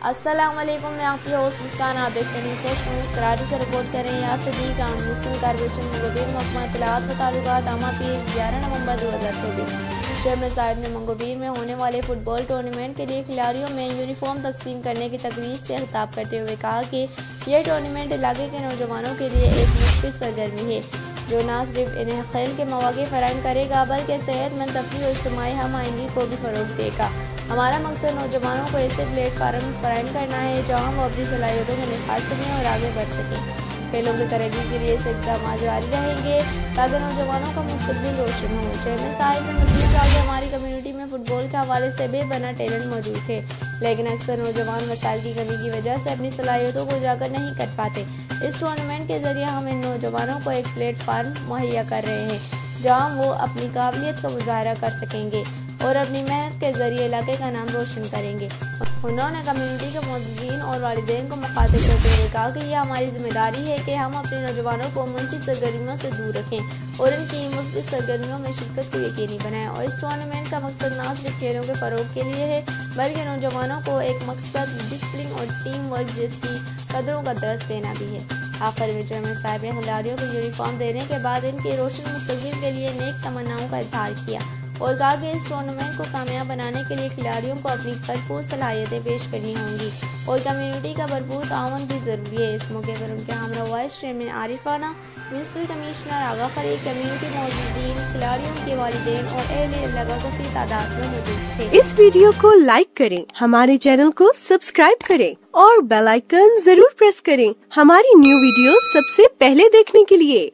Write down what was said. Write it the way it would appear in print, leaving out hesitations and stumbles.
अस्सलाम वालेकुम, मैं आपकी होस्ट मुस्कान। आप देखते हैं फ्रेश न्यूज़। कराची से रिपोर्ट कर रहे हैं यहाँ सदीक म्यूनसिपल कॉर्पोरेशन मंगोबीर महकमा इत्तलात व ताल्लुकात आमा पीर 11 नवंबर 2024 चेयरमैन साहब ने मंगोबीर में होने वाले फुटबॉल टूर्नामेंट के लिए खिलाड़ियों में यूनिफॉर्म तकसीम करने की तकरीब से खिताब करते हुए कहा कि यह टूर्नामेंट इलाके के नौजवानों के लिए एक मुस्बित सरगर्मी है जो न सिर्फ इन्हें खेल के मौके फराहम करेगा बल्कि सेहतमंद तफरीह और इज्तिमाई हम आहंगी को भी फ़रोग़ देगा। हमारा मकसद नौजवानों को ऐसे प्लेटफार्म फराहम करना है जहाँ वो अपनी सलाहियतों को निखार सकें और आगे बढ़ सकें। खेलों की तरक्की के लिए ऐसे इक़दाम जारी रहेंगे ताकि नौजवानों का मुस्तक़बिल रोशन हो। चेयरमैन साहिब ने मज़ीद कहा कि हमारी कम्यूनिटी में फ़ुटबॉल के हवाले से बेपनाह टैलेंट मौजूद थे, लेकिन अक्सर नौजवान वसाइल की कमी की वजह से अपनी सलाहियतों को उजागर नहीं कर पाते। इस टूर्नामेंट के ज़रिए हम इन नौजवानों को एक प्लेटफार्म मुहैया कर रहे हैं जहाँ वो अपनी काबिलियत का मुजाहरा कर सकेंगे और अपनी मेहनत के जरिए इलाके का नाम रोशन करेंगे। उन्होंने कम्युनिटी के मुअज़्ज़िज़ीन और वालिदैन को मुखातिब करते हुए कहा कि यह हमारी जिम्मेदारी है कि हम अपने नौजवानों को मुनफी सरगर्मियों से दूर रखें और इनकी मुस्बित सरगर्मियों में शिरकत को यकीनी बनाएं। और इस टूर्नामेंट का मकसद न सिर्फ खेलों के फ़रोग़ के लिए है बल्कि नौजवानों को एक मकसद, डिसिप्लिन और टीम वर्क जैसी कदरों का दर्स देना भी है। आखिर में चेयरमैन साहब ने खिलाड़ियों को यूनिफॉर्म देने के बाद इनके रोशन मुस्तक़बिल के लिए नेक तमन्नाओं का इजहार किया और कहा कि इस टूर्नामेंट को कामयाब बनाने के लिए खिलाड़ियों को अपनी भरपूर सलाहियतें पेश करनी होंगी और कम्युनिटी का भरपूर ताउन भी ज़रूरी है। इस मौके पर उनके हमरा vice chairman Arif Rana, municipal commissioner Agha Khalil, community मुअज़्ज़िज़ीन, खिलाड़ियों के वालिदैन और अहले इलाका कसीर तादाद में मौजूद थे। इस वीडियो को लाइक करें, हमारे चैनल को सब्सक्राइब करें और बेल आइकन जरूर प्रेस करें हमारी न्यू वीडियो सबसे पहले देखने के लिए।